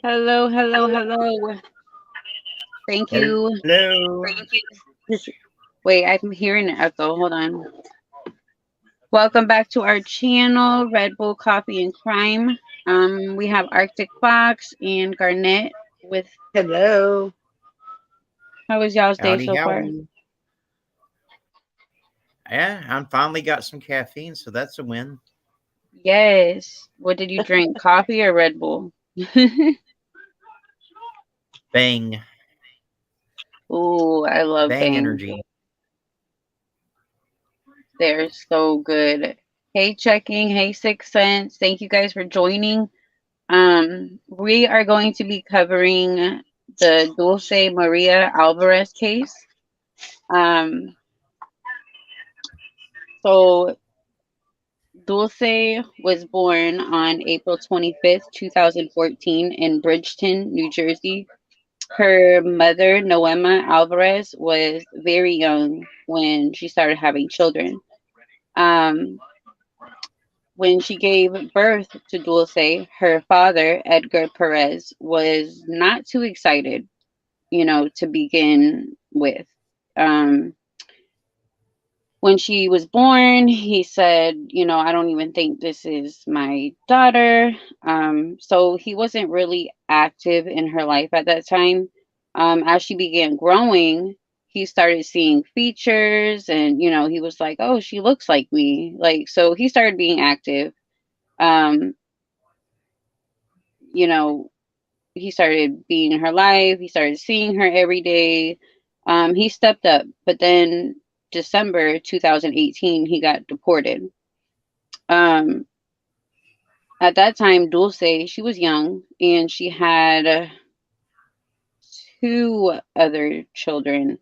Hello, hello, hello. Thank you. Hello. Wait, I'm hearing an echo. Hold on. Welcome back to our channel, Red Bull Coffee and Crime. We have Arctic Fox and Garnett with. Hello. How was y'all's day Howdy, so far? howdy. Yeah, I finally got some caffeine, so that's a win. Yes. What did you drink? Coffee or Red Bull? Bang. Ooh, I love Bang Bang. energy. They're so good. Hey, checking. Hey, Six Sense. Thank you guys for joining. We are going to be covering the Dulce Maria Alvarez case. Um, so Dulce was born on April 25th, 2014 in Bridgeton, New Jersey. Her mother, Noema Alvarez, was very young when she started having children. Um, when she gave birth to Dulce, her father, Edgar Perez, was not too excited, to begin with. Um, when she was born, he said, I don't even think this is my daughter. So he wasn't really active in her life at that time. As she began growing, he started seeing features and, he was like, oh, she looks like me. Like, so he started being active. Um, you know, he started being in her life. He started seeing her every day. He stepped up, but then December 2018, he got deported. Um, at that time, Dulce, she was young and she had two other children.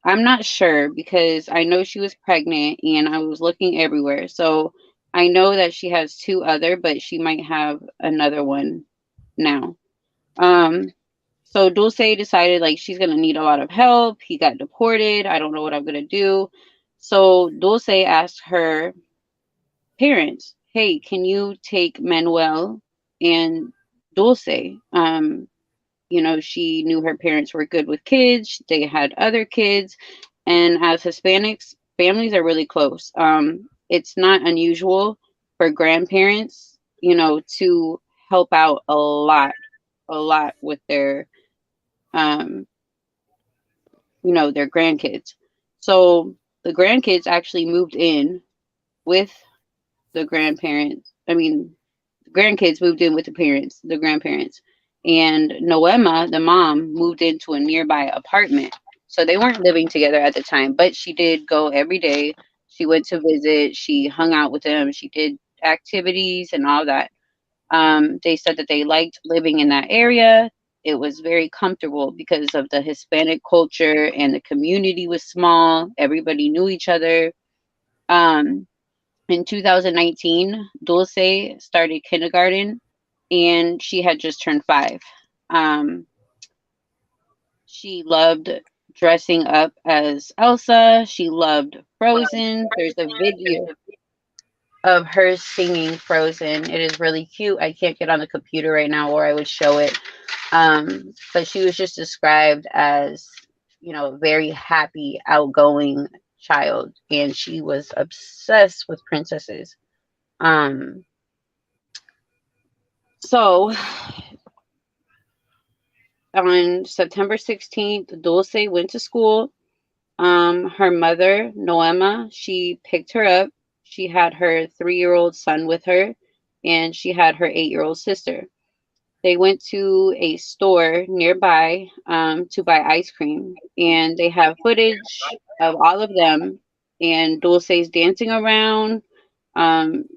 I'm not sure because I know she was pregnant and I was looking everywhere. So I know that she has two other, but she might have another one now. Um, So Dulce decided like she's gonna need a lot of help. He got deported. I don't know what I'm gonna do. So Dulce asked her parents, "Hey, can you take Manuel and Dulce?" She knew her parents were good with kids. They had other kids, and as Hispanics, families are really close. It's not unusual for grandparents, to help out a lot with um, their grandkids. So the grandkids actually moved in with the grandparents. I mean, the grandkids moved in with the grandparents. And Noema, the mom, moved into a nearby apartment. So they weren't living together at the time, but she did go every day. She went to visit, she hung out with them, she did activities and all that. They said that they liked living in that area. It was very comfortable because of the Hispanic culture and the community was small. Everybody knew each other. Um, in 2019, Dulce started kindergarten and she had just turned 5. Um, she loved dressing up as Elsa. She loved Frozen. There's a video of her singing Frozen. It is really cute. I can't get on the computer right now or I would show it. But she was just described as, a very happy, outgoing child, and she was obsessed with princesses. Um, so on September 16th, Dulce went to school. Her mother, Noema, she picked her up. She had her 3-year-old son with her, and she had her 8-year-old sister. They went to a store nearby to buy ice cream, and they have footage of all of them and Dulce's dancing around.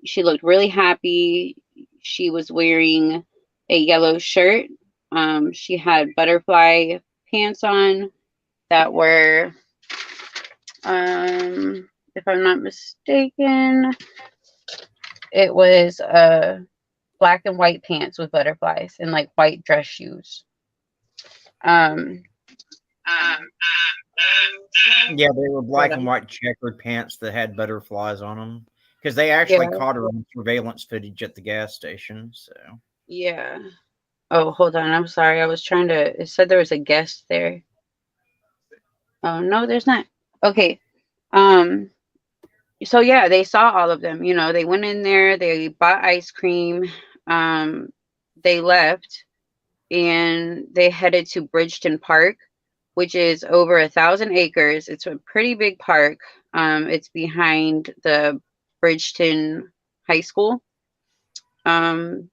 She looked really happy. She was wearing a yellow shirt. She had butterfly pants on that were, if I'm not mistaken, it was black and white pants with butterflies and like white dress shoes. Um, Yeah, they were hold black and on. white checkered pants that had butterflies on them because they actually Yeah, caught her on surveillance footage at the gas station. So yeah. Oh, hold on. I'm sorry. I was trying to. It said there was a guest there. Oh no, there's not. Okay. Um. So yeah, they saw all of them. They went in there. They bought ice cream. Um. They left and they headed to Bridgeton Park, which is over 1,000 acres. It's a pretty big park. It's behind the Bridgeton High School. Um,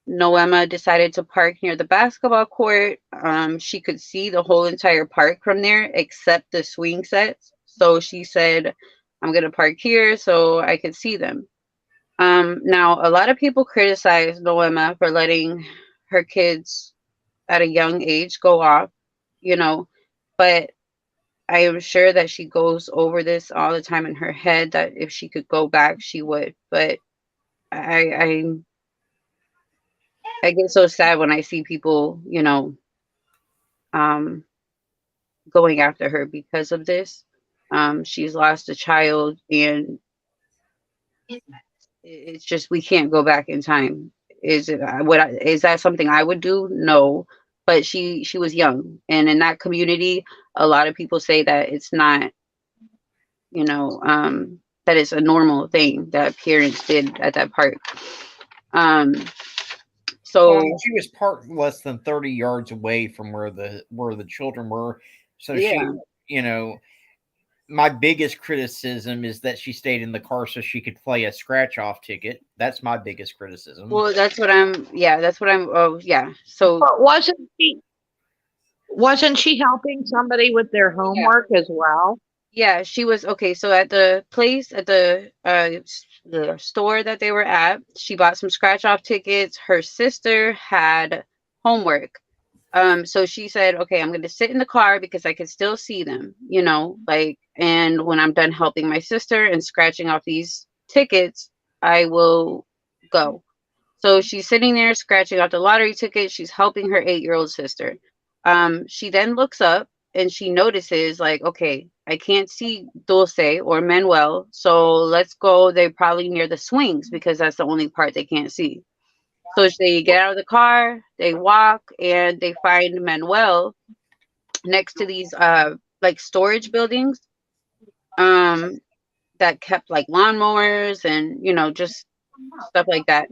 Noema decided to park near the basketball court. She could see the whole entire park from there except the swing sets. So she said, I'm going to park here so I could see them. Now, a lot of people criticize Noema for letting her kids at a young age go off, you know, but I am sure that she goes over this all the time in her head that if she could go back, she would. But I, I I get so sad when I see people, um, going after her because of this. She's lost a child, and it's just we can't go back in time. Is that something I would do? No, but she was young, and in that community, a lot of people say that it's not, you know, that it's a normal thing that parents did at that park. Um, Well, I mean, so she was parked less than 30 yards away from where the children were. So she, yeah. you know, my biggest criticism is that she stayed in the car so she could play a scratch off ticket. That's my biggest criticism. Well, that's what I'm, oh, yeah. So, But wasn't she helping somebody with their yeah. homework as well? Yeah, she was okay. So at the place at the store that they were at, she bought some scratch off tickets. Her sister had homework. So she said, "Okay, I'm going to sit in the car because I can still see them, like, and when I'm done helping my sister and scratching off these tickets, I will go." So she's sitting there scratching off the lottery ticket. She's helping her 8-year-old sister. She then looks up and she notices, like, okay, I can't see Dulce or Manuel. So let's go. They're probably near the swings because that's the only part they can't see. So they get out of the car, they walk, and they find Manuel next to these like storage buildings um that kept like lawnmowers and just stuff like that.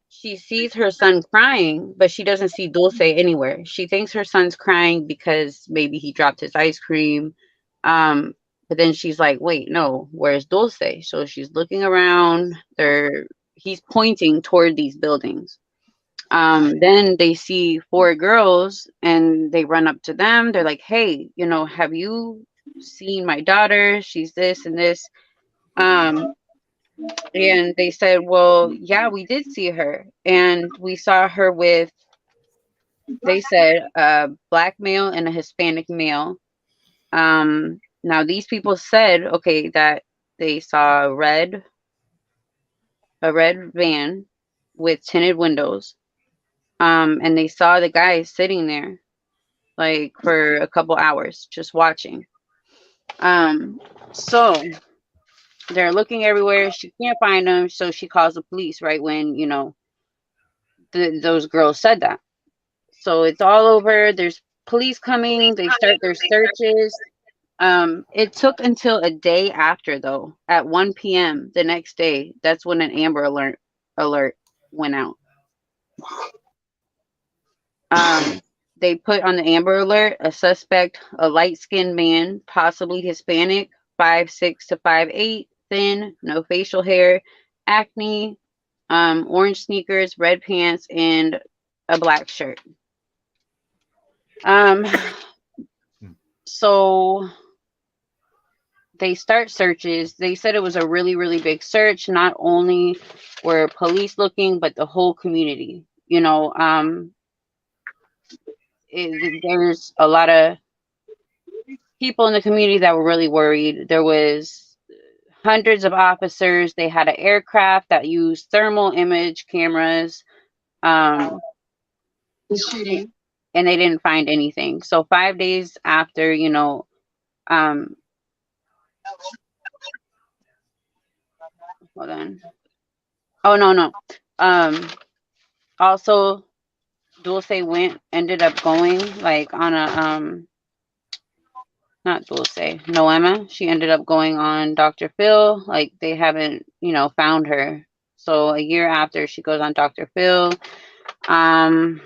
She sees her son crying, but she doesn't see Dulce anywhere. She thinks her son's crying because maybe he dropped his ice cream. But then she's like, wait, no, where's Dulce? So she's looking around. He's pointing toward these buildings. Then they see 4 girls and they run up to them. They're like, hey, have you seen my daughter? She's this and this. Um, and they said, well, yeah, we did see her. And we saw her with, they said, a black male and a Hispanic male. Now these people said, okay, that they saw a red van with tinted windows. And they saw the guy sitting there like for a couple hours just watching. So they're looking everywhere. She can't find them, so she calls the police right when those girls said that. So it's all over. There's police coming. They start their searches. It took until a day after, though, at 1 p.m. the next day. That's when an Amber alert went out. Um, they put on the Amber Alert a suspect, a light-skinned man, possibly Hispanic, 5'6" to 5'8", thin, no facial hair, acne, orange sneakers, red pants, and a black shirt. Um, so they start searches. They said it was a really, really big search. Not only were police looking, but the whole community. There's a lot of people in the community that were really worried. There was hundreds of officers. They had an aircraft that used thermal image cameras, um, and they didn't find anything. So 5 days after, um, hold on. Oh no, no. Um, Also, Dulce ended up going like on a not Dulce, Noema. She ended up going on Dr. Phil. Like they haven't, found her. So a year after she goes on Dr. Phil, um,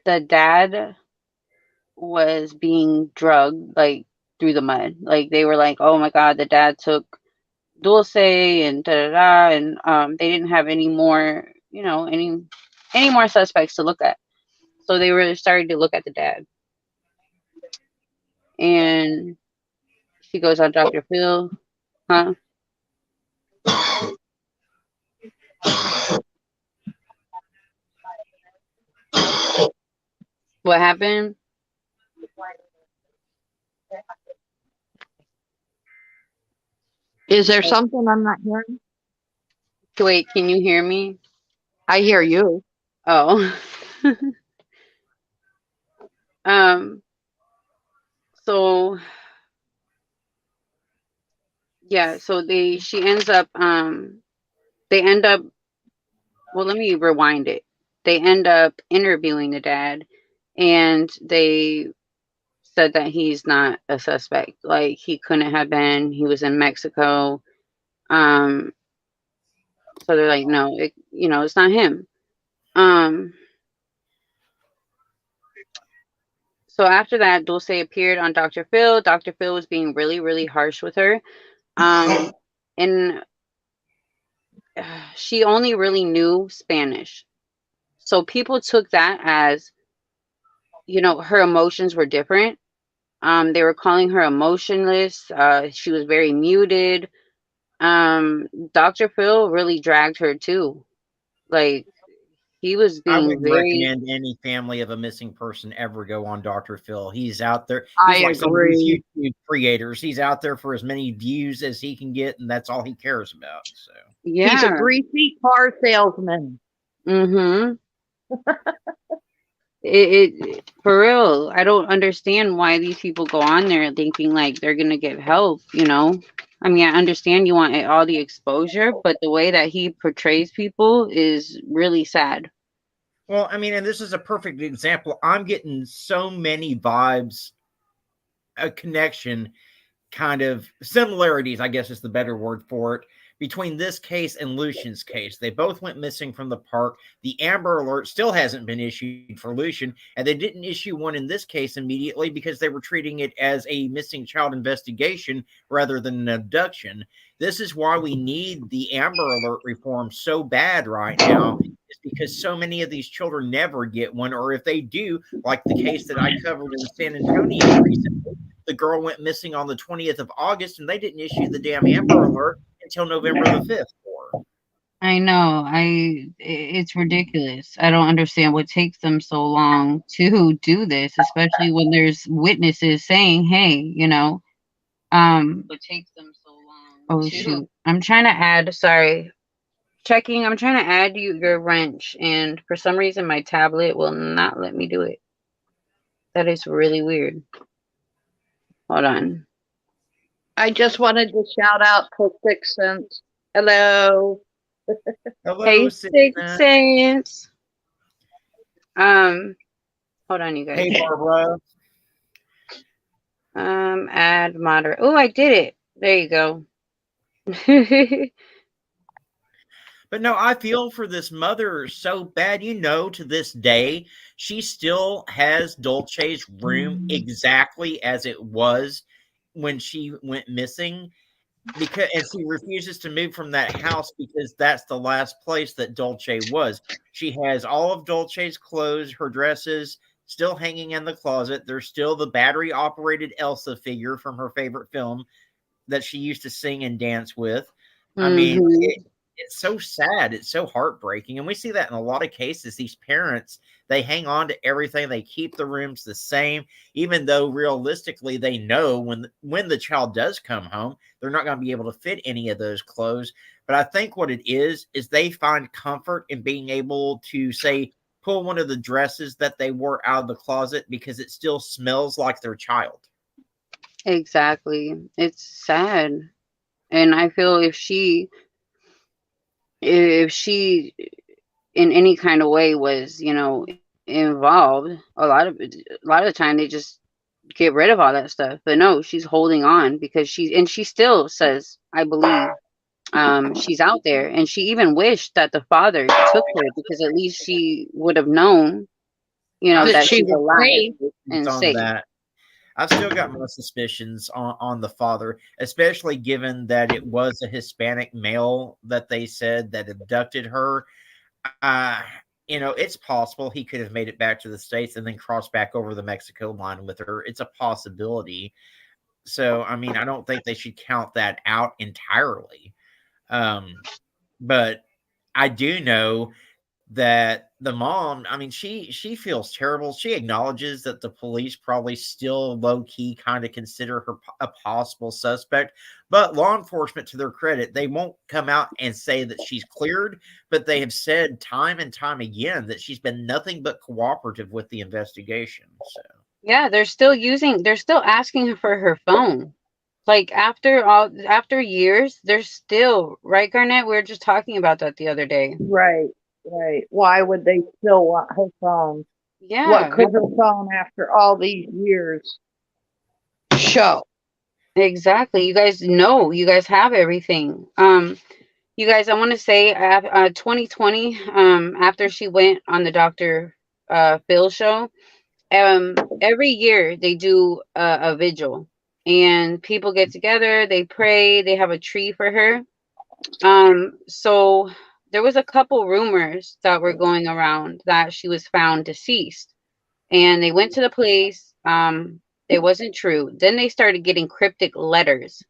the dad was being drugged like through the mud. Like they were like, oh my god, the dad took Dulce and da da da, and they didn't have any more, any more suspects to look at. So they were starting to look at the dad, and she goes on Dr. Phil, huh? What happened? Is there something I'm not hearing? Wait, can you hear me? I hear you. Oh. um. So yeah. So she ends up. They end up. Well, let me rewind it. They end up interviewing the dad, and they said that he's not a suspect. Like he couldn't have been. He was in Mexico. Um. So they're like, no, it's not him. Um. So after that, Dulce appeared on Dr. Phil. Dr. Phil was being really, really harsh with her. And she only really knew Spanish. So people took that as, her emotions were different. They were calling her emotionless. She was very muted. Dr. Phil really dragged her too. Like he was I being wouldn't very. recommend any family of a missing person ever go on Dr. Phil. He's out there. I He's like some of these agree. YouTube creators. He's out there for as many views as he can get, and that's all he cares about. So He's a Yeah. greasy car salesman. Mm-hmm. It for real. I don't understand why these people go on there thinking like they're gonna get help. I mean, I understand you want all the exposure, but the way that he portrays people is really sad. well, I mean, and this is a perfect example. I'm getting so many vibes, a connection, kind of similarities, I guess is the better word for it, between this case and Lucian's case. They both went missing from the park. The Amber Alert still hasn't been issued for Lucian, and they didn't issue one in this case immediately because they were treating it as a missing child investigation rather than an abduction. This is why we need the Amber Alert reform so bad right now. Is because so many of these children never get one, or if they do, like the case that I covered in San Antonio recently, the girl went missing on the 20th of August and they didn't issue the damn Amber Alert until November the 5th for her. I know. It's ridiculous. I don't understand what takes them so long to do this, especially when there's witnesses saying, "Hey, what takes them so long?" Oh shoot. I'm trying to add, sorry. Checking, I'm trying to add your wrench, and for some reason my tablet will not let me do it. That is really weird. Hold on. I just wanted to shout out to Six Sense. Hello. Hello, Hey, Six Sigma. Sense. Hold on, you guys. Hey, Barbara. Add moderate. Oh, I did it. There you go. But no, I feel for this mother so bad. To this day, she still has Dolce's room exactly as it was when she went missing. Because and she refuses to move from that house because that's the last place that Dolce was. She has all of Dolce's clothes, her dresses still hanging in the closet. There's still the battery operated Elsa figure from her favorite film that she used to sing and dance with. I mean, Mm-hmm. it's so sad. It's so heartbreaking. And we see that in a lot of cases. These parents, they hang on to everything. They keep the rooms the same, even though realistically they know when the child does come home, they're not going to be able to fit any of those clothes. But I think what it is they find comfort in being able to say, pull one of the dresses that they wore out of the closet because it still smells like their child. Exactly. It's sad. And I feel if she in any kind of way was, involved. A lot of the time they just get rid of all that stuff. But no, she's holding on because she still says, I believe she's out there. And she even wished that the father took her because at least she would have known, I've That that still she she's was got alive safe. suspicions and on safe. that. I've still got my suspicions on the father, especially given that it was a Hispanic male that they said that abducted her. Uh, it's possible he could have made it back to the States and then crossed back over the Mexico line with her. It's a possibility. So, I mean, I don't think they should count that out entirely. Um, but I do know that the mom, I mean, she feels terrible. She acknowledges that the police probably still low key kind of consider her a possible suspect, but law enforcement, to their credit, they won't come out and say that she's cleared, but they have said time and time again that she's been nothing but cooperative with the investigation. So Yeah, they're still asking her for her phone. Like after years, they're still, right, Garnett? We were just talking about that the other day. Right, right. Why would they still want her phone? What Yeah, could her phone after all these years show? exactly. You guys know, you guys have everything. You guys, I want to say, 2020, after she went on the Dr. Phil show, every year they do a vigil, and people get together, they pray, they have a tree for her. So there was a couple rumors that were going around that she was found deceased, and they went to the police. It wasn't true. Then they started getting cryptic letters,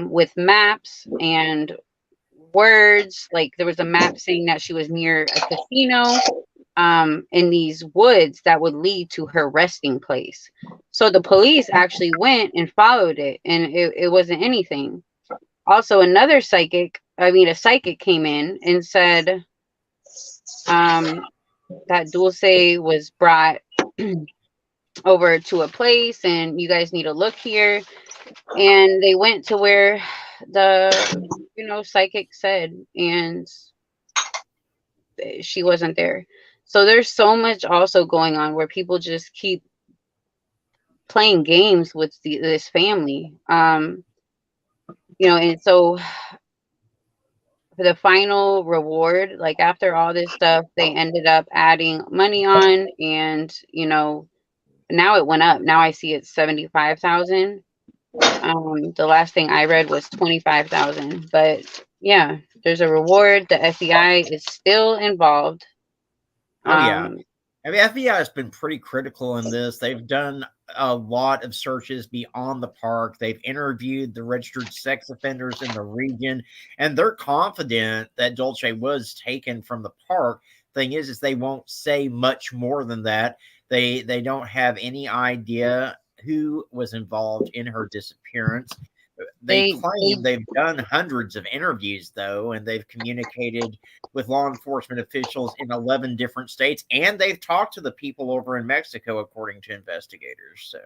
with maps and words. Like there was a map saying that she was near a casino, in these woods that would lead to her resting place. So the police actually went and followed it, and it wasn't anything. Also, a psychic came in and said, um, that Dulce was brought over to a place, and you guys need to look here. And they went to where the, psychic said, and she wasn't there. So there's so much also going on where people just keep playing games with this family. And so for the final reward, like after all this stuff, they ended up adding money on, and now it went up. Now I see it's 75,000. The last thing I read was 25,000. But yeah, there's a reward. The FBI is still involved. oh yeah. Um, I mean, FBI has been pretty critical in this. They've done a lot of searches beyond the park. They've interviewed the registered sex offenders in the region, and they're confident that Dolce was taken from the park. Thing is they won't say much more than that. They don't have any idea who was involved in her disappearance. They they claim they've done hundreds of interviews, though, and they've communicated with law enforcement officials in 11 different states, and they've talked to the people over in Mexico, according to investigators. So,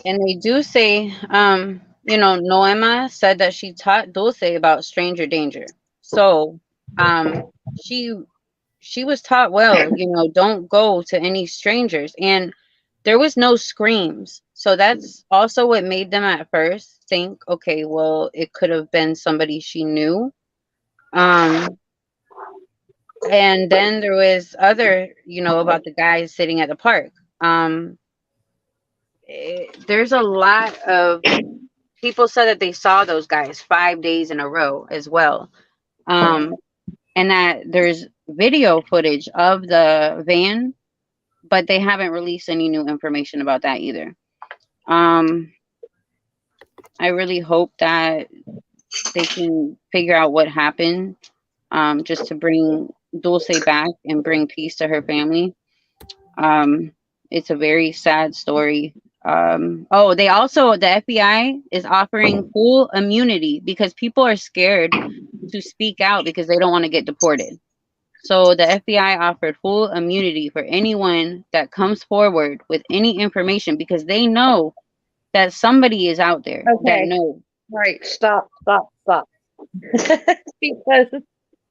And they do say, Noema said that she taught Dulce about stranger danger. So, she she was taught well, don't go to any strangers. And there was no screams. So that's also what made them at first think, okay, well, it could have been somebody she knew. Um, and then there was other, about the guys sitting at the park. Um, there's a lot of people said that they saw those guys 5 days in a row as well. Um, and that there's video footage of the van, but they haven't released any new information about that either. Um, I really hope that they can figure out what happened, just to bring Dulce back and bring peace to her family. Um, it's a very sad story. The FBI is offering full immunity because people are scared to speak out because they don't want to get deported. So the FBI offered full immunity for anyone that comes forward with any information because they know that somebody is out there that Okay, knows. right. Stop, stop, stop. Because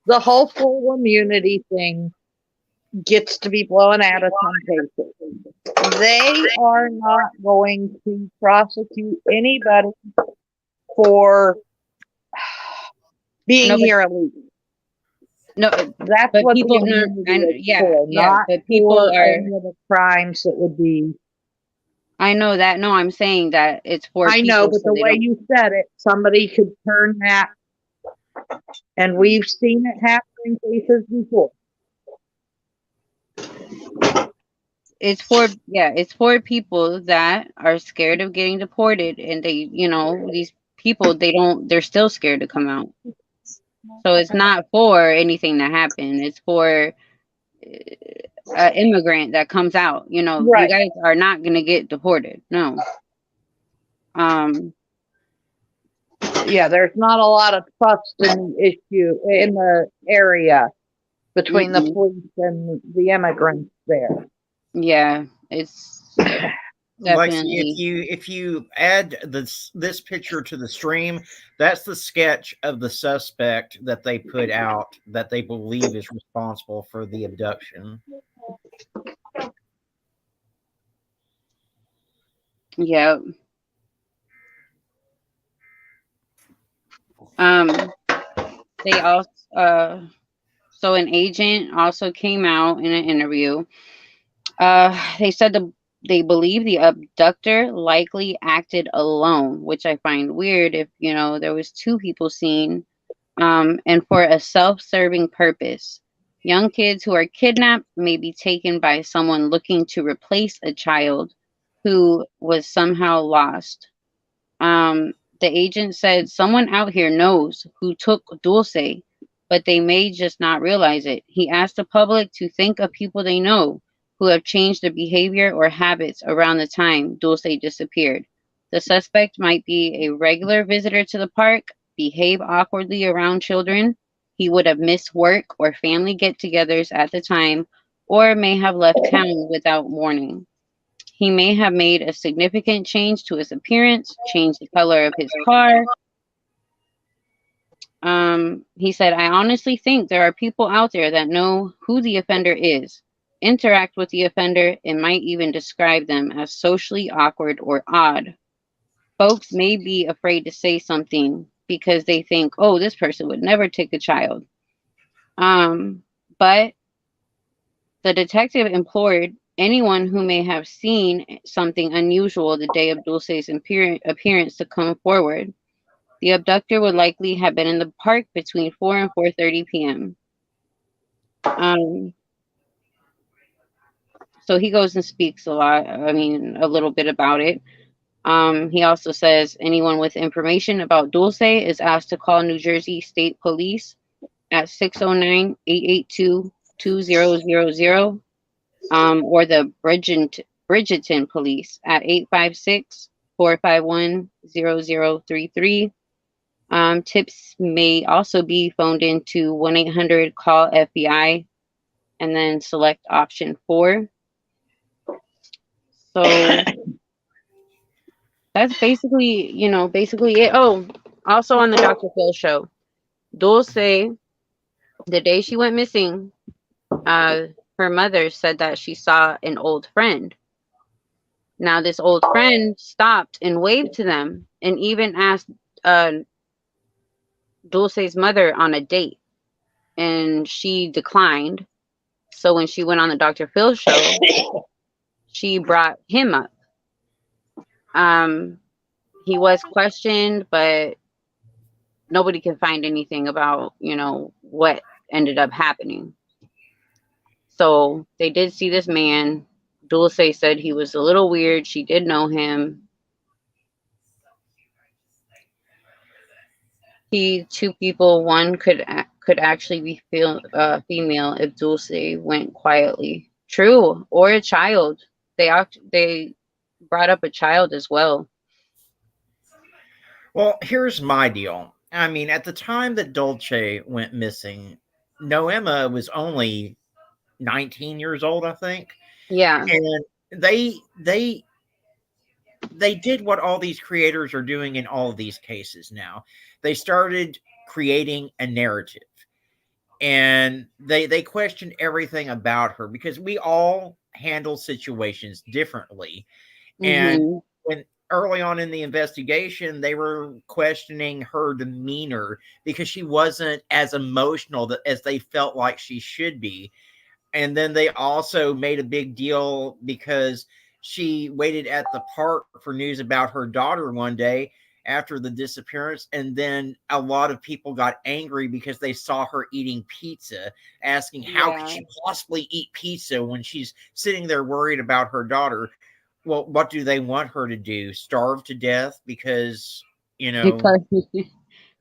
the whole full immunity thing gets to be blown out of some cases. They are not going to prosecute anybody for being No, but here illegally. no, That's but what the people, no, immunity is yeah, for, yeah, not but people for are. any of the crimes that would be. I know that. No, I'm saying that it's for I know, people but so the they way don't. you said it, somebody could turn that, and we've seen it happen in cases before. It's for, yeah, it's for people that are scared of getting deported, and they, these people, they're still scared to come out. So it's not for anything to happen. It's for an immigrant that comes out. You Right. guys are not gonna get deported. No. Um. Yeah, there's not a lot of trust in the issue in the area between the Mm-mm. police and the immigrants there. Yeah. It's Lexi, definitely. if you add this picture to the stream, that's the sketch of the suspect that they put out that they believe is responsible for the abduction. Yeah. Um. They also. So an agent also came out in an interview. They said they believe the abductor likely acted alone, which I find weird if, there was two people seen, and for a self-serving purpose. Young kids who are kidnapped may be taken by someone looking to replace a child who was somehow lost. The agent said someone out here knows who took Dulce, but they may just not realize it. He asked the public to think of people they know who have changed their behavior or habits around the time Dulce disappeared. The suspect might be a regular visitor to the park, behave awkwardly around children. He would have missed work or family get togethers at the time, or may have left town without warning. He may have made a significant change to his appearance, changed the color of his car. He said, I honestly think there are people out there that know who the offender is, interact with the offender, and might even describe them as socially awkward or odd. Folks may be afraid to say something because they think, oh, this person would never take a child. But the detective implored anyone who may have seen something unusual the day of Dulce's appearance to come forward. The abductor would likely have been in the park between 4 and 4:30 p.m. Um, so he goes and speaks a lot. I mean, a little bit about it. He also says anyone with information about Dulce is asked to call New Jersey State Police at 609-882-2000, or the Bridgeton Police at 856-451-0033. Tips may also be phoned into 1-800 call FBI and then select option 4. So that's basically it. Oh, also on the Dr. Phil show, Dulce, the day she went missing, uh, her mother said that she saw an old friend. Now, this old friend stopped and waved to them and even asked uh, Dulce's mother on a date, and she declined. So when she went on the Dr. Phil show, she brought him up. Um, he was questioned, but nobody can find anything about, what ended up happening. So they did see this man. Dulce said he was a little weird. She did know him. Two people. One could actually be female if Dulce went quietly. True, or a child. They brought up a child as well. Well, here's my deal. I mean, at the time that Dolce went missing, Noema was only 19 years old, I think. Yeah. And they did what all these creators are doing in all of these cases now. They started creating a narrative. and they questioned everything about her because we all handle situations differently. And Mhm. when early on in the investigation, they were questioning her demeanor because she wasn't as emotional as they felt like she should be. And then they also made a big deal because she waited at the park for news about her daughter one day after the disappearance. And then a lot of people got angry because they saw her eating pizza, asking how could Yeah. she possibly eat pizza when she's sitting there worried about her daughter. Well, what do they want her to do? Starve to death? Because, you know,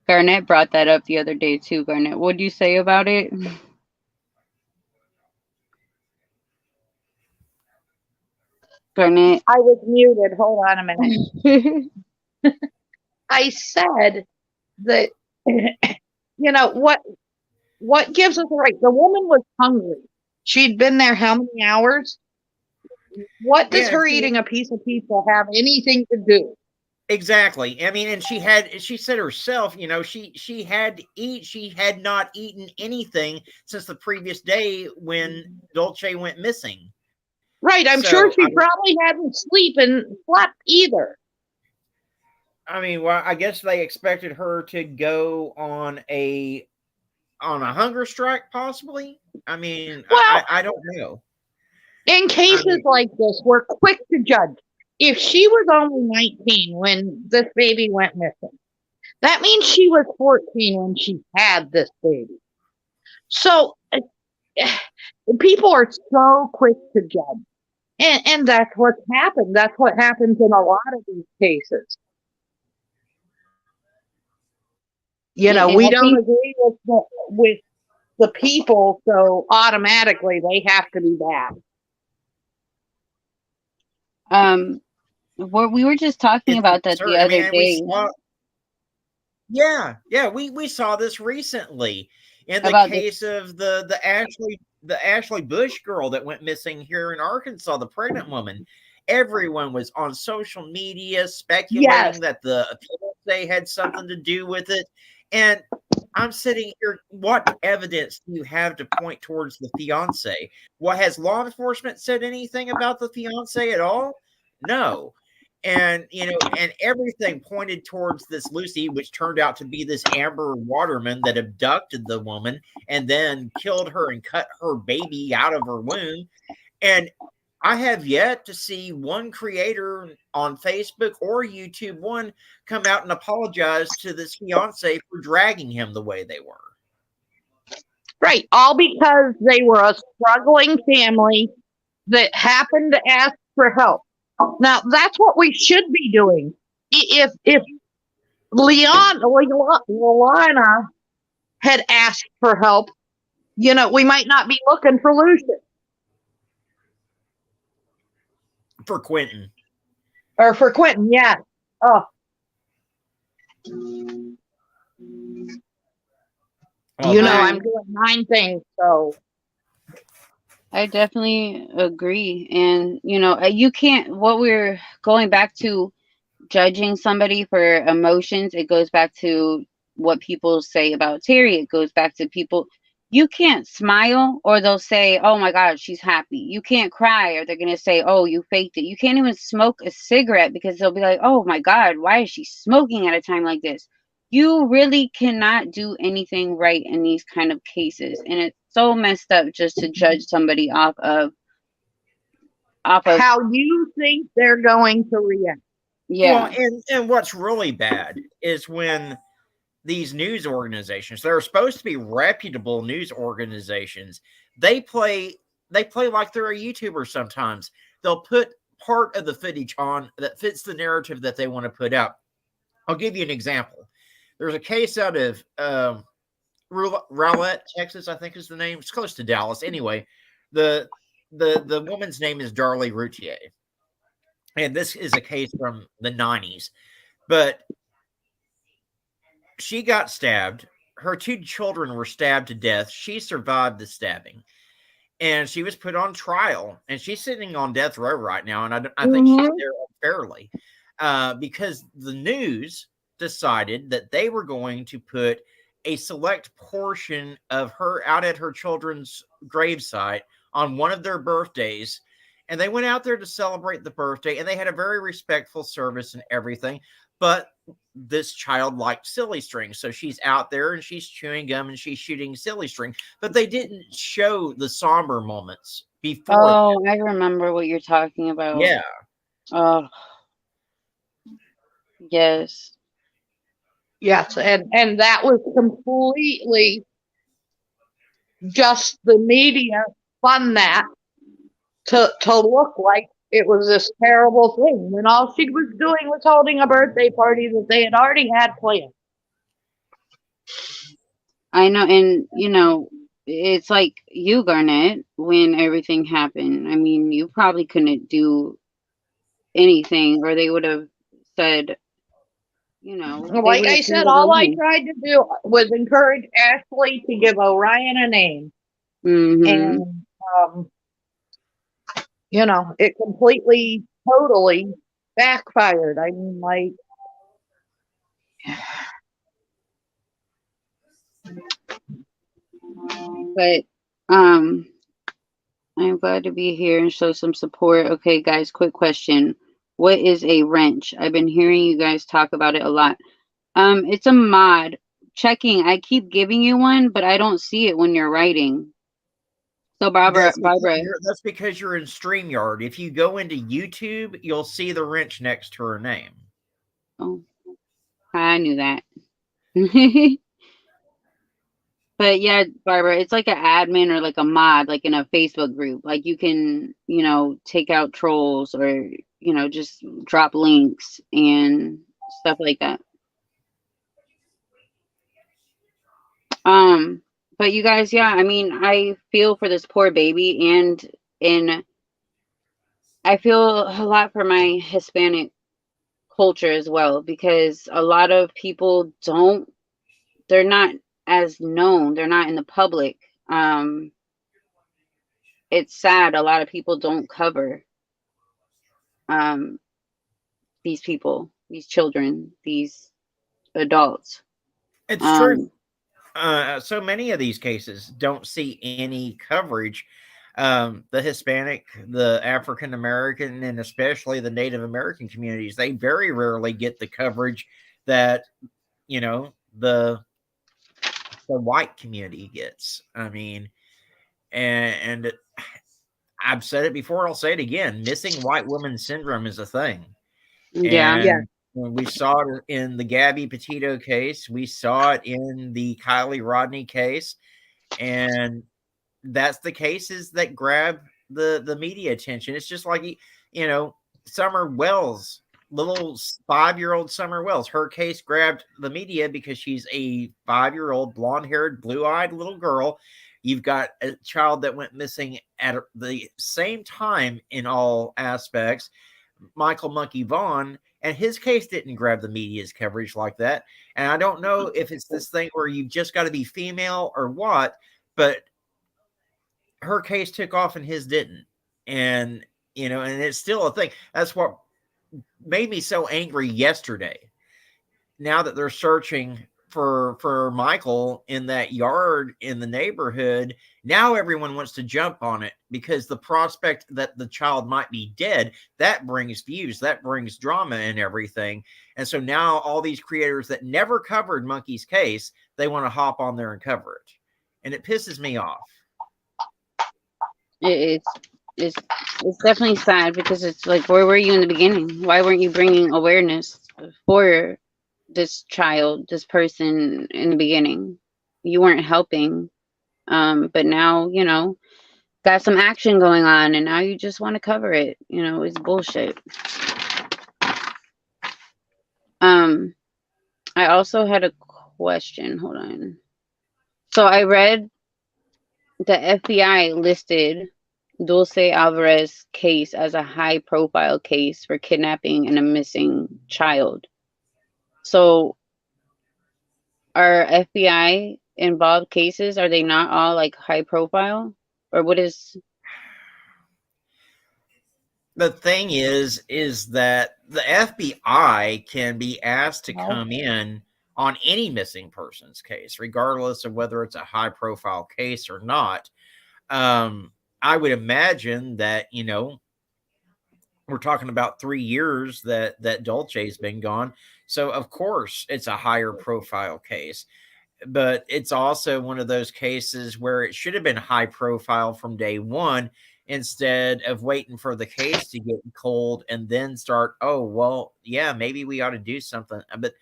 Garnett brought that up the other day too. Garnett, what'd you say about it? Garnett. I was muted. Hold on a minute. I said that what gives us a right? The woman was hungry. She'd been there how many hours? What does yeah, her eating a piece of pizza have anything to do? exactly. I mean, and she said herself, she had to eat. She had not eaten anything since the previous day when Dolce went missing. Right. I'm So, sure she probably hadn't slept either. well, I guess they expected her to go on a hunger strike, possibly. I mean, I, Well, I don't know. in I cases mean, like this, we're quick to judge. If she was only 19 when this baby went missing, that means she was 14 when she had this baby. So people are so quick to judge. And that's what's happened. That's what happens in a lot of these cases. And We I don't think agree with the people, so automatically they have to be bad. um we were just talking it's about that the absurd. I mean, other and we day saw, yeah, we saw this recently in the about the case of the Ashley Bush girl that went missing here in Arkansas, the pregnant woman. Everyone was on social media Yes. speculating that the fiance had something to do with it. And I'm sitting here, what evidence do you have to point towards the fiance? What, has law enforcement said anything about the fiance at all? No. And and everything pointed towards this Lucy, which turned out to be this Amber Waterman that abducted the woman and then killed her and cut her baby out of her womb. And I have yet to see one creator on Facebook or YouTube one come out and apologize to this fiance for dragging him the way they were. Right. All because they were a struggling family that happened to ask for help. Now, that's what we should be doing. If Leona had asked for help, we might not be looking for Lucius For Quentin. or for Quentin. Yeah. Oh, Oh I'm man. doing 9 things. So, I definitely agree. And you can't what we're going back to judging somebody for emotions, it goes back to what people say about Terry. It goes back to people. You can't smile or they'll say, oh my God, she's happy. You can't cry or they're going to say, oh, you faked it. You can't even smoke a cigarette because they'll be like, oh my God, why is she smoking at a time like this? You really cannot do anything right in these kind of cases. And it's so messed up just to judge somebody off of, how you think they're going to react? Well, yeah. and what's really bad is when these news organizations, they're supposed to be reputable news organizations, they play like they're a YouTuber sometimes. They'll put part of the footage on that fits the narrative that they want to put out. I'll give you an example. There's a case out of Rowlett, Texas, I think is the name. It's close to Dallas. Anyway, the the woman's name is Darlie Routier. And this is a case from the 90s. But she got stabbed. Her two children were stabbed to death. She survived the stabbing. And she was put on trial. And she's sitting on death row right now. And I think she's Mm-hmm. there unfairly because the news decided that they were going to put a select portion of her out at her children's gravesite on one of their birthdays. And they went out there to celebrate the birthday, and they had a very respectful service and everything. But this child liked silly string, so she's out there and she's chewing gum and she's shooting silly string. But they didn't show the somber moments before. Oh, I remember what you're talking about. Yeah. Oh, yes. Yes, and that was completely just the media spun that to look like it was this terrible thing when all she was doing was holding a birthday party that they had already had planned. I know, and you know, it's like you, Garnett, when everything happened. I mean, you probably couldn't do anything, or they would have said, you know, they Like would I have said, singled her all I away. tried to do was encourage Ashley to give Orion a name. Mm-hmm. And, you know, it completely, totally backfired. I mean, like, But I'm glad to be here and show some support. Okay, guys, quick question. What is a wrench? I've been hearing you guys talk about it a lot. It's a mod. Checking. I keep giving you one, but I don't see it when you're writing. So Barbara. That's because you're in StreamYard. If you go into YouTube, you'll see the wrench next to her name. Oh, I knew that. But yeah, Barbara, it's like an admin or like a mod, like in a Facebook group. Like you can, you know, take out trolls or, you know, just drop links and stuff like that. But you guys, yeah, I mean, I feel for this poor baby and I feel a lot for my Hispanic culture as well because a lot of people they're not as known, they're not in the public. It's sad a lot of people don't cover um these people, these children, these adults. It's true. Um So many of these cases don't see any coverage. The Hispanic, the African American, and especially the Native American communities, they very rarely get the coverage that, you know, the white community gets. I mean, and I've said it before, I'll say it again. Missing white woman syndrome is a thing. yeah. yeah. And we saw it in the Gabby Petito case. We saw it in the Kylie Rodney case. And that's the cases that grab the media attention. It's just like, you know, Summer Wells, little 5-year-old Summer Wells. Her case grabbed the media because she's a 5-year-old blonde-haired, blue-eyed little girl. You've got a child that went missing at the same time in all aspects, Michael Monkey Vaughn, and his case didn't grab the media's coverage like that. And I don't know if it's this thing where you've just got to be female or what, but her case took off and his didn't. And, you know, and it's still a thing. That's what made me so angry yesterday. Now that they're searching for Michael in that yard in the neighborhood, now everyone wants to jump on it because the prospect that the child might be dead, that brings views, that brings drama and everything. And so now all these creators that never covered Monkey's case, they want to hop on there and cover it. And it pisses me off. It's it's it's definitely sad because it's like where were you in the beginning? Why weren't you bringing awareness for this child, this person in the beginning? You weren't helping. But now, you know, got some action going on and now you just want to cover it. You know, it's bullshit. Um, I also had a question. Hold on. So I read the FBI listed Dulce Alvarez case as a high profile case for kidnapping and a missing child. So are FBI involved cases, are they not all like high profile? Or what is The thing is that the FBI can be asked to No. come in on any missing persons case, regardless of whether it's a high profile case or not. I would imagine that, we're talking about 3 years that Dolce's been gone. So of course it's a higher profile case, but it's also one of those cases where it should have been high profile from day one instead of waiting for the case to get cold and then start, oh well, yeah, maybe we ought to do something. But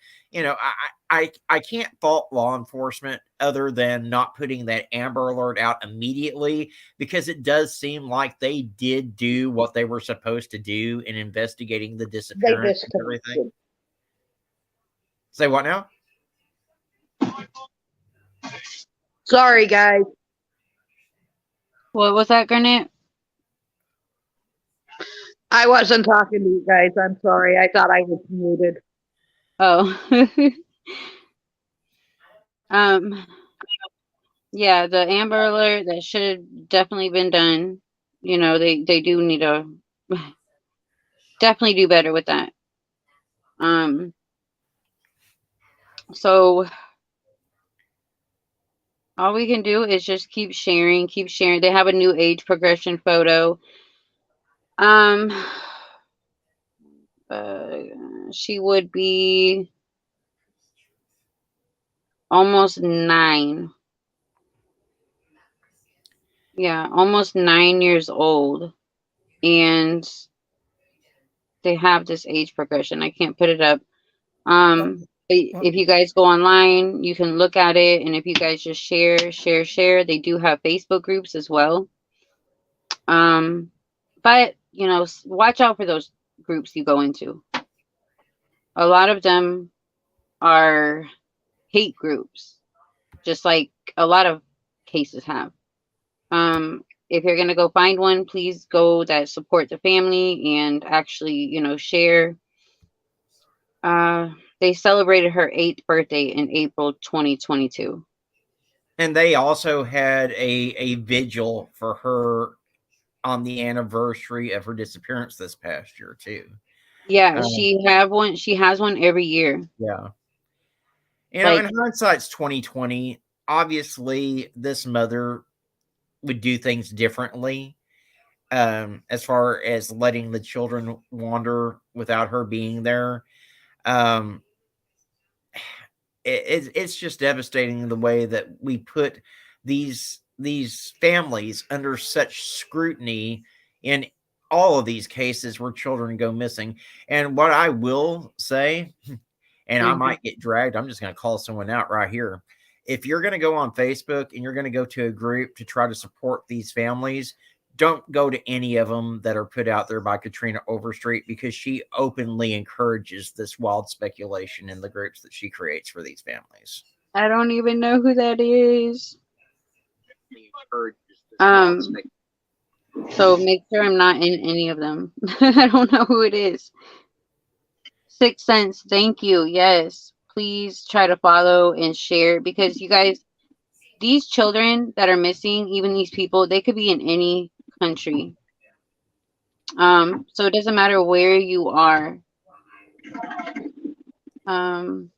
I can't fault law enforcement other than not putting that Amber Alert out immediately, because it does seem like they did do what they were supposed to do in investigating the They disappearance and everything. disconnected. Say what now? Sorry, guys. What was that, Garnet? I wasn't talking to you guys. I'm sorry. I thought I was muted. Oh. um yeah, the Amber Alert, that should have definitely been done. They do need to definitely do better with that. So all we can do is just keep sharing, keep sharing. They have a new age progression photo. Um, uh, she would be almost 9. Yeah, almost 9 years old. And they have this age progression. I can't put it up. If you guys go online, you can look at it. And if you guys just share, they do have Facebook groups as well. But watch out for those groups you go into. A lot of them are hate groups, just like a lot of cases have. If you're gonna go find one, please go that support the family and actually, share. They celebrated her 8th birthday in April 2022. And they also had a vigil for her on the anniversary of her disappearance this past year too. Yeah, Um, she has one every year. yeah. Like, In hindsight's 2020. Obviously, this mother would do things differently, as far as letting the children wander without her being there. Um, it's just devastating the way that we put these families under such scrutiny in all of these cases where children go missing. And what I will say, and I mhm. might get dragged, I'm just going to call someone out right here. If you're going to go on Facebook and you're going to go to a group to try to support these families, don't go to any of them that are put out there by Katrina Overstreet, because she openly encourages this wild speculation in the groups that she creates for these families. I don't even know who that is. Um, so make sure I'm not in any of them. I don't know who it is. Sixth Sense, thank you. Yes, please try to follow and share, because you guys, these children that are missing, even these people, they could be in any country. So it doesn't matter where you are. Um,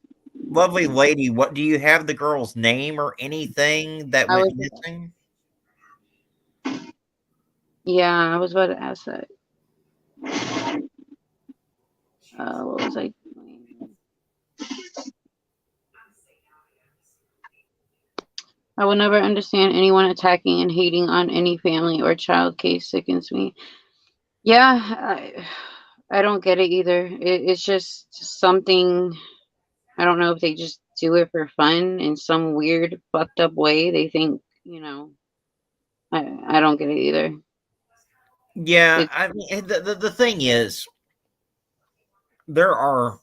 Lovely lady, what do you have the girl's name or anything that I went was, missing? yeah, I was about to ask that. What was I doing? I will never understand anyone attacking and hating on any family or child case sickens me. Yeah, I don't get it either. It's just something. I don't know if they just do it for fun in some weird, fucked up way. They think, I don't get it either. Yeah, It's I mean, the thing is, there are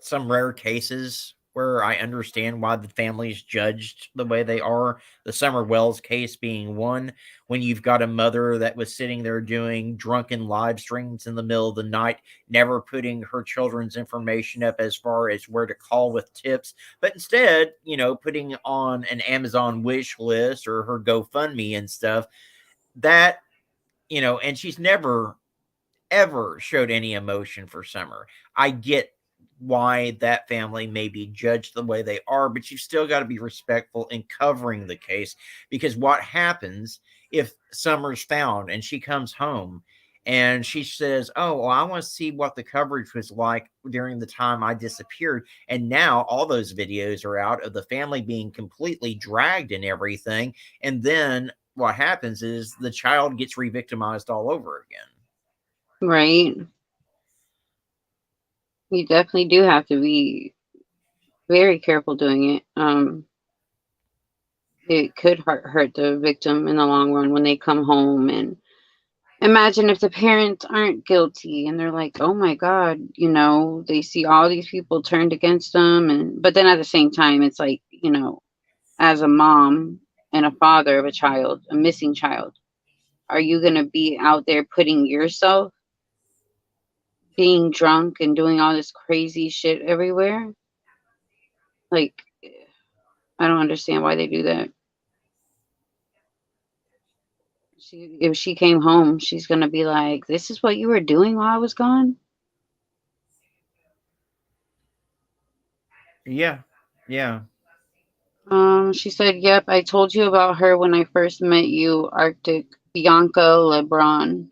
some rare cases where I understand why the family's judged the way they are. The Summer Wells case being one, when you've got a mother that was sitting there doing drunken live streams in the middle of the night, never putting her children's information up as far as where to call with tips, but instead, putting on an Amazon wish list or her GoFundMe and stuff. That, and she's never ever showed any emotion for Summer. I get why that family may be judged the way they are, but you've still got to be respectful in covering the case, because what happens if Summer's found and she comes home and she says, "Oh, well, I want to see what the coverage was like during the time I disappeared." And now all those videos are out of the family being completely dragged and everything. And then what happens is the child gets re victimized all over again. Right. You definitely do have to be very careful doing it. It could hurt the victim in the long run when they come home. And imagine if the parents aren't guilty and they're like, oh my God, they see all these people turned against them. But then at the same time, it's like, as a mom and a father of a child, a missing child, are you going to be out there putting yourself being drunk and doing all this crazy shit everywhere? Like, I don't understand why they do that. If she came home, she's gonna be like, "This is what you were doing while I was gone." Yeah. Yeah. She said, "Yep, I told you about her when I first met you, Arctic Bianca LeBron."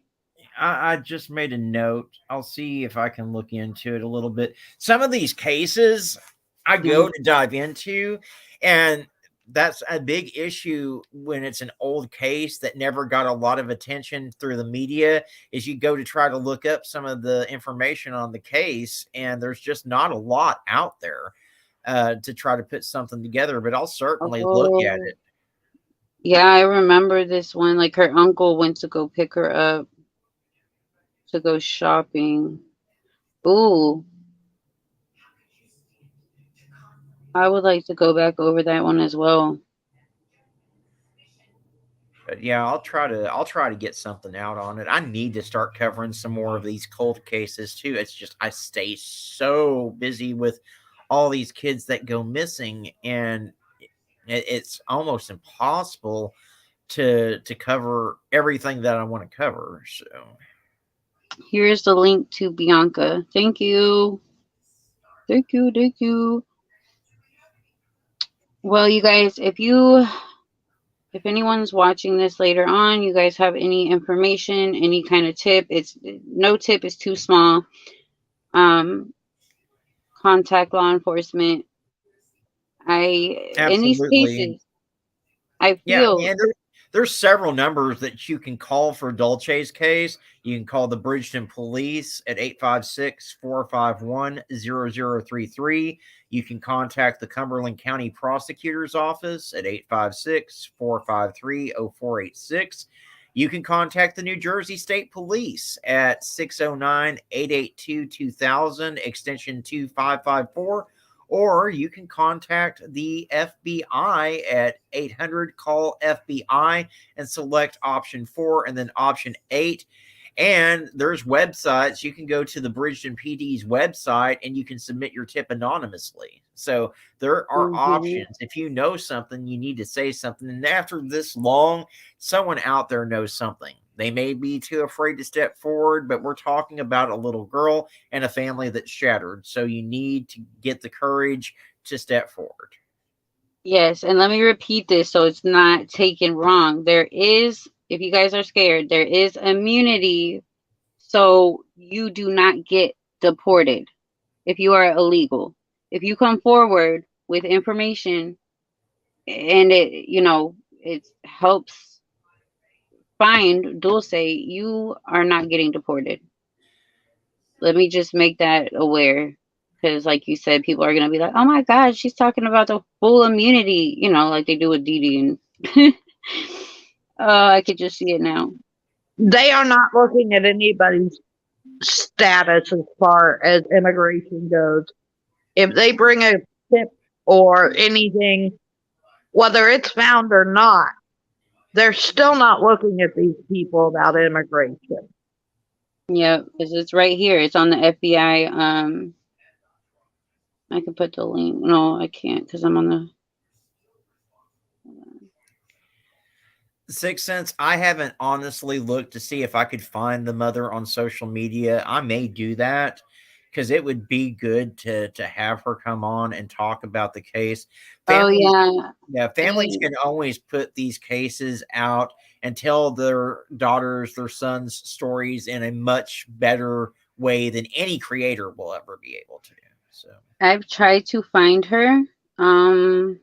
I just made a note. I'll see if I can look into it a little bit. Some of these cases I go Mhm. to dive into, and that's a big issue when it's an old case that never got a lot of attention through the media. Is you go to try to look up some of the information on the case, and there's just not a lot out there to try to put something together. But I'll certainly look at Oh, it. yeah, I remember this one. Like her uncle went to go pick her up to go shopping. Ooh, I would like to go back over that one as well. But yeah, I'll try to get something out on it. I need to start covering some more of these cold cases too. It's just I stay so busy with all these kids that go missing, and it's almost impossible to cover everything that I want to cover. So Here's the link to Bianca. Thank you. Thank you. Thank you. Well, you guys, if anyone's watching this later on, you guys have any information, any kind of tip, it's no tip is too small. Um, Contact law enforcement. In these absolutely. cases, I Yeah, feel and there's several numbers that you can call for Dulce's case. You can call the Bridgeton Police at 856-451-0033. You can contact the Cumberland County Prosecutor's Office at 856-453-0486. You can contact the New Jersey State Police at 609-882-2000, extension 2554, or you can contact the FBI at 800 call FBI and select option 4 and then option 8. And there's websites. You can go to the Bridgeton PD's website and you can submit your tip anonymously. So there are mhm. options. If you know something, you need to say something. And after this long, someone out there knows something. They may be too afraid to step forward, but we're talking about a little girl and a family that's shattered. So you need to get the courage to step forward. Yes, and let me repeat this so it's not taken wrong. There is, if you guys are scared, there is immunity, so you do not get deported if you are illegal. If you come forward with information and it helps find Dulce, you are not getting deported. Let me just make that aware. Because, like you said, people are going to be like, oh my God, she's talking about the full immunity, like they do with Didi. And I could just see it now. They are not looking at anybody's status as far as immigration goes. If they bring a tip or anything, whether it's found or not, they're still not looking at these people about immigration. Yeah, because it's right here. It's on the FBI. I can put the link. No, I can't because I'm on the. 6 Sense, I haven't honestly looked to see if I could find the mother on social media. I may do that because it would be good to have her come on and talk about the case. Oh Families, yeah. yeah, families And can always put these cases out and tell their daughters, their sons' stories in a much better way than any creator will ever be able to. So, I've tried to find her. Um,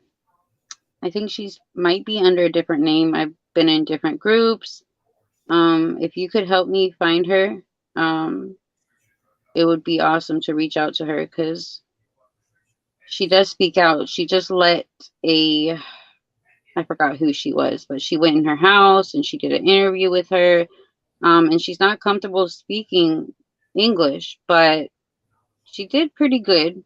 I think she's might be under a different name. I've been in different groups. If you could help me find her, um, it would be awesome to reach out to her because she does speak out. She just let a I forgot who she was, but she went in her house and she did an interview with her. And she's not comfortable speaking English, but she did pretty good.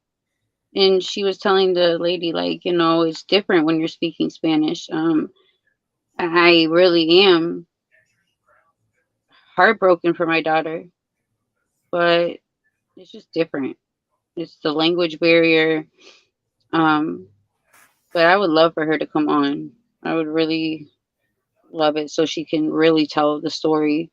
And she was telling the lady, like, it's different when you're speaking Spanish. I really am heartbroken for my daughter, but it's just different. It's the language barrier. Um, but I would love for her to come on. I would really love it so she can really tell the story.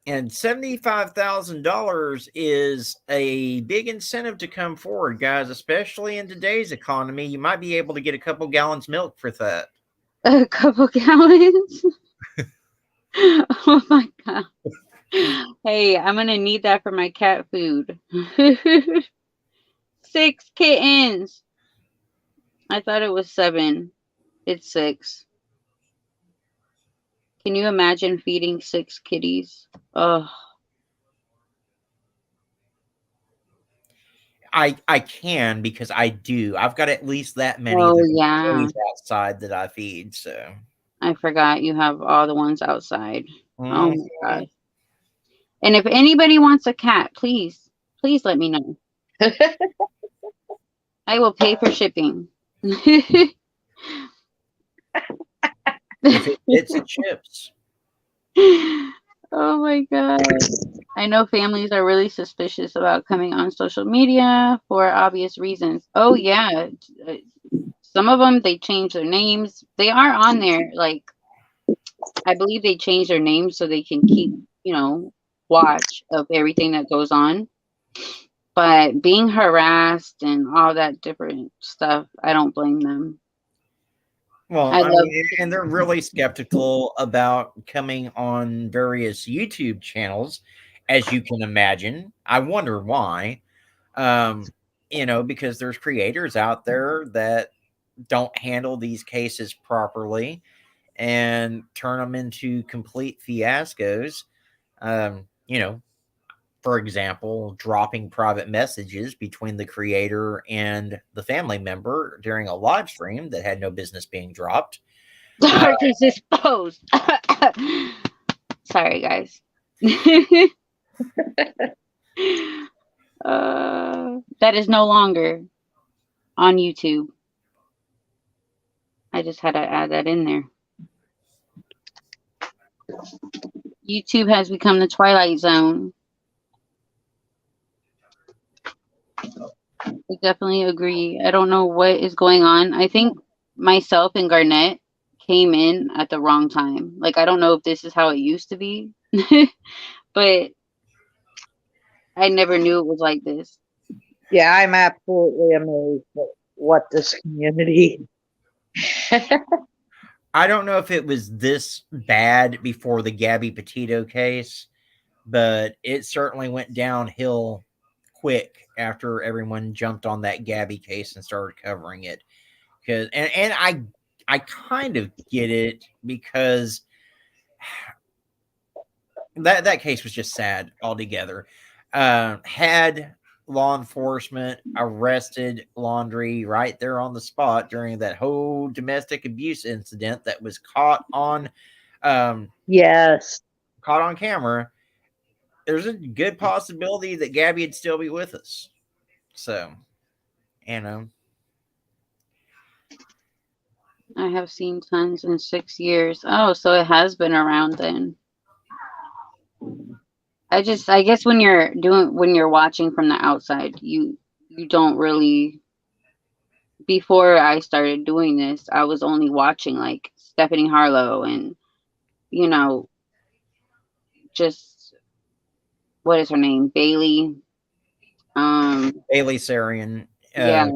and $75,000 is a big incentive to come forward, guys, especially in today's economy. You might be able to get a couple gallons milk for that. A couple gallons. Oh my god. Hey, I'm gonna need that for my cat food. 6 kittens. I thought it was 7. It's 6. Can you imagine feeding 6 kitties? Oh, I can because I do. I've got at least that many oh that are yeah. always outside that I feed. So, I forgot you have all the ones outside. Oh mhm. my god. And if anybody wants a cat, please let me know. I will pay for shipping. If it fits, it ships. Oh my god. I know families are really suspicious about coming on social media for obvious reasons. Oh yeah. Some of them they change their names. They are on there like I believe they change their names so they can keep, watch of everything that goes on. But being harassed and all that different stuff, I don't blame them. Well, I I love mean, and they're really skeptical about coming on various YouTube channels, as you can imagine. I wonder why. Um, because there's creators out there that don't handle these cases properly and turn them into complete fiascos. Um, you know, for example, dropping private messages between the creator and the family member during a live stream that had no business being dropped. Uh, Dark is exposed. Sorry, guys. That is no longer on YouTube. I just had to add that in there. YouTube has become the Twilight Zone. I definitely agree. I don't know what is going on. I think myself and Garnett came in at the wrong time. Like, I don't know if this is how it used to be, but I never knew it was like this. Yeah, I'm absolutely amazed at what this community. I don't know if it was this bad before the Gabby Petito case, but it certainly went downhill quick after everyone jumped on that Gabby case and started covering it. Because and I kind of get it because that case was just sad altogether. Had law enforcement arrested Laundry right there on the spot during that whole domestic abuse incident that was um, Yes. caught on camera, there's a good possibility that Gabby would still be with us. So, you know, I have seen tons in 6 years. Oh, so it has been around then. I guess when you're watching from the outside, you don't really. Before I started doing this, I was only watching like Stephanie Harlow and you know just what is her name, Bailey. Bailey Sarian. Yeah.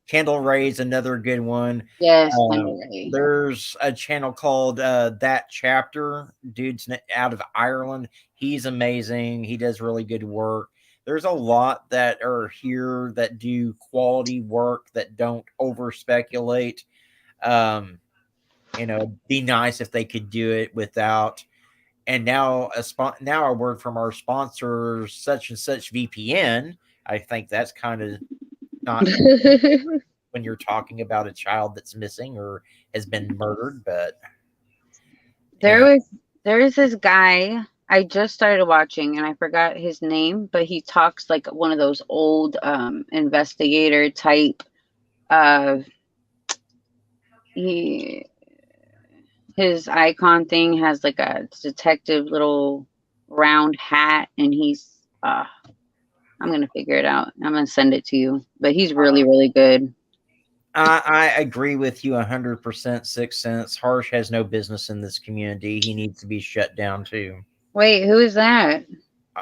Kendall Ray's another good one. Yes, Henry. There's a channel called That Chapter. Dude's out of Ireland. He's amazing. He does really good work. There's a lot that are here that do quality work that don't over speculate. Be nice if they could do it without. And now now a word from our sponsor, such and such VPN. I think that's kind of not when you're talking about a child that's missing or has been murdered, but There yeah. was there's this guy I just started watching and I forgot his name, but he talks like one of those old investigator type uh he his icon thing has like a detective little round hat and he's I'm gonna figure it out. I'm gonna send it to you. But he's really, really good. I agree with you 100%. Sixth Sense. Harsh has no business in this community. He needs to be shut down too. Wait, who is that?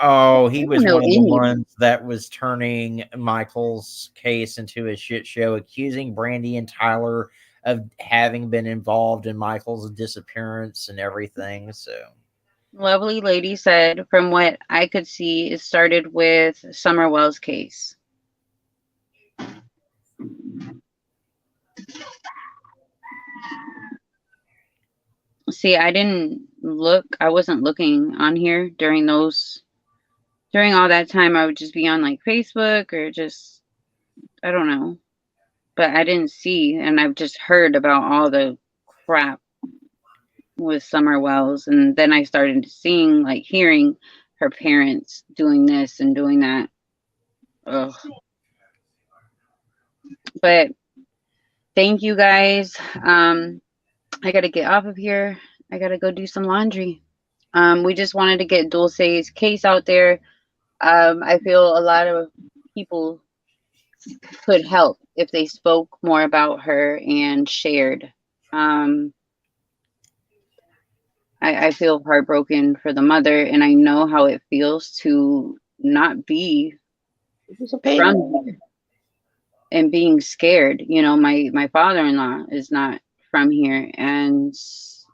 Oh, I he don't was know one of the any. ones that was turning Michael's case into a shit show, accusing Brandy and Tyler of having been involved in Michael's disappearance and everything. So, Lovely lady said, from what I could see, it started with Summerwell's case. See, I didn't look. I wasn't looking on here during all that time. I would just be on like Facebook or just I don't know. But I didn't see, and I've just heard about all the crap with Summer Wells, and then I started seeing, like, hearing her parents doing this and doing that. Ugh. But thank you guys. I gotta get off of here. I gotta go do some laundry. We just wanted to get Dulce's case out there. I feel a lot of people could help if they spoke more about her and shared. Um, I feel heartbroken for the mother, and I know how it feels to not be It was a pain. from here and being scared. You know, my father-in-law is not from here, and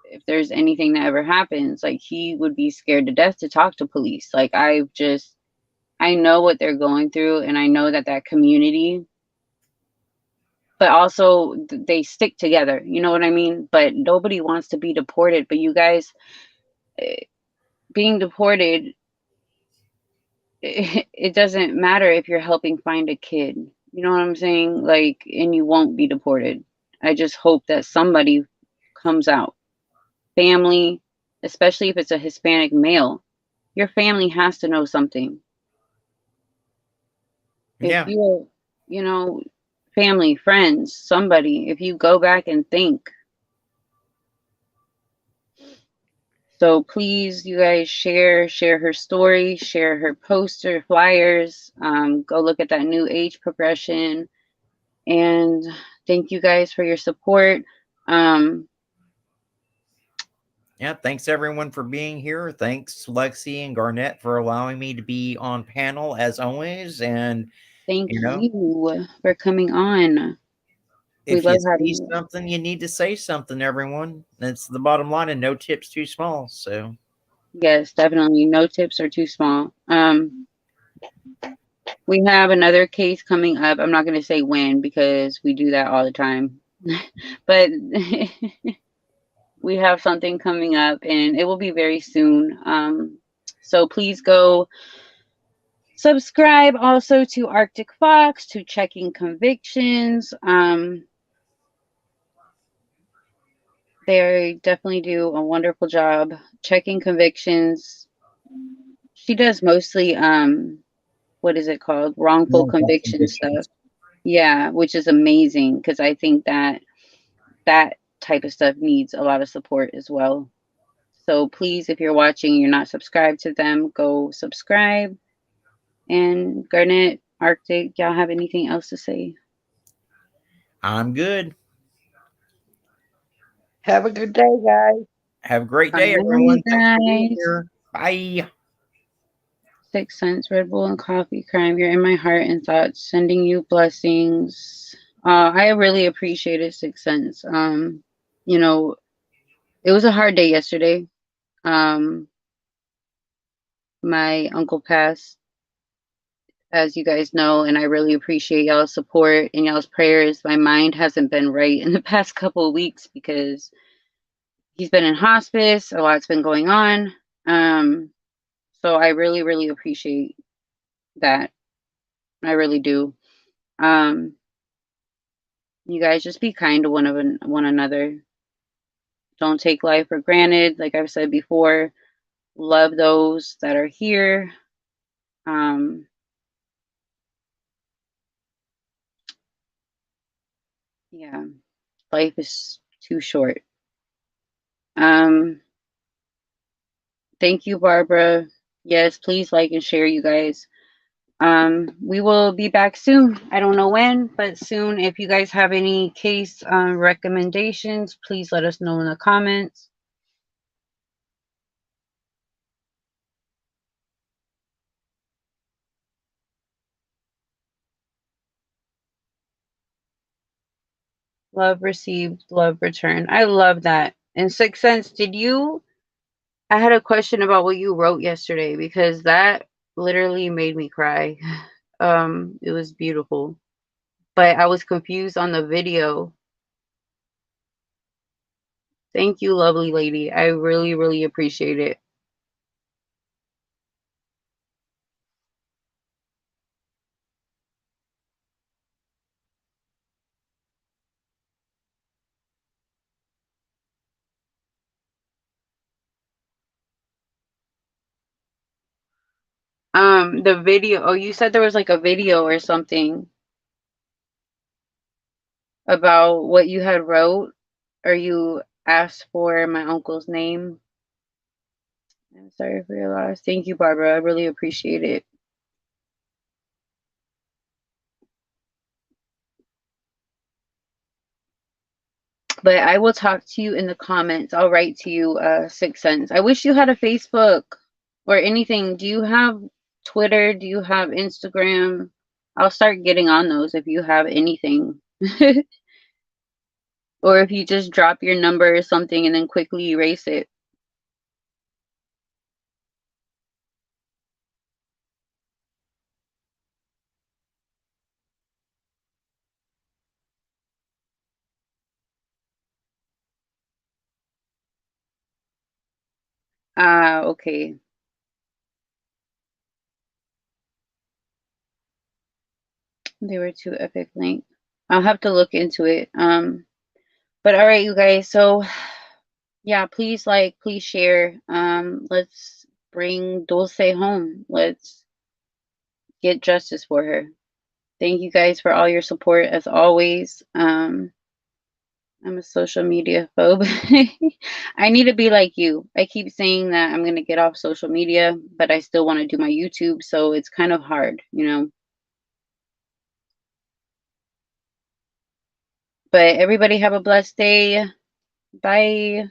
if there's anything that ever happens, like he would be scared to death to talk to police. Like I know what they're going through, and I know that that community, but also they stick together. You know what I mean? But nobody wants to be deported. But you guys, being deported, it doesn't matter if you're helping find a kid. You know what I'm saying? Like, and you won't be deported. I just hope that somebody comes out. Family, especially if it's a Hispanic male, your family has to know something. If yeah. you're, you know, family, friends, somebody, if you go back and think. So please, you guys share her story, share her poster, flyers. Go look at that new age progression. And thank you guys for your support. Um, Yeah, thanks everyone for being here. Thanks Lexi and Garnett for allowing me to be on panel as always. And Thank you know, you for coming on. We if you love see having you. something, you need to say something, everyone. That's the bottom line, and no tips too small. So Yes, definitely. No tips are too small. We have another case coming up. I'm not going to say when because we do that all the time. But we have something coming up and it will be very soon. So please go subscribe also to Arctic Fox, to Checking Convictions. They definitely do a wonderful job checking convictions. She does mostly what is it called? Wrongful wrongful conviction stuff. convictions. Yeah, which is amazing because I think that that type of stuff needs a lot of support as well. So please, if you're watching, you're not subscribed to them, go subscribe. And Garnet, Arctic, y'all have anything else to say? I'm good. Have a good day, guys. Have a great Bye, day, you everyone. Thanks for being guys. here. Bye. 6 cents, Red Bull and coffee crime. You're in my heart and thoughts. Sending you blessings. I really appreciate it, 6 cents. You know, it was a hard day yesterday. Um, my uncle passed, as you guys know, and I really appreciate y'all's support and y'all's prayers. My mind hasn't been right in the past couple of weeks because he's been in hospice. A lot's been going on. So I really, really appreciate that. I really do. Um, you guys just be kind to one another. Don't take life for granted. Like I've said before, love those that are here. Um, yeah, life is too short. Um, thank you, Barbara. Yes, please like and share, you guys. We will be back soon. I don't know when, but soon. If you guys have any case recommendations, please let us know in the comments. Love received, love returned. I love that. In 6 cents, did you? I had a question about what you wrote yesterday because that literally made me cry. It was beautiful, but I was confused on the video. Thank you, lovely lady. I really, really appreciate it. The video. Oh, you said there was like a video or something about what you had wrote, or you asked for my uncle's name. I'm sorry for your loss. Thank you, Barbara. I really appreciate it. But I will talk to you in the comments. I'll write to you, 6 cents. I wish you had a Facebook or anything. Do you have Twitter? Do you have Instagram? I'll start getting on those if you have anything. Or if you just drop your number or something and then quickly erase it. Ah, okay. They were too epic link. I'll have to look into it. But all right, you guys. So yeah, please like, please share. Let's bring Dulce home. Let's get justice for her. Thank you guys for all your support as always. I'm a social media phobe. I need to be like you. I keep saying that I'm gonna get off social media, but I still want to do my YouTube, so it's kind of hard, you know. But everybody have a blessed day. Bye.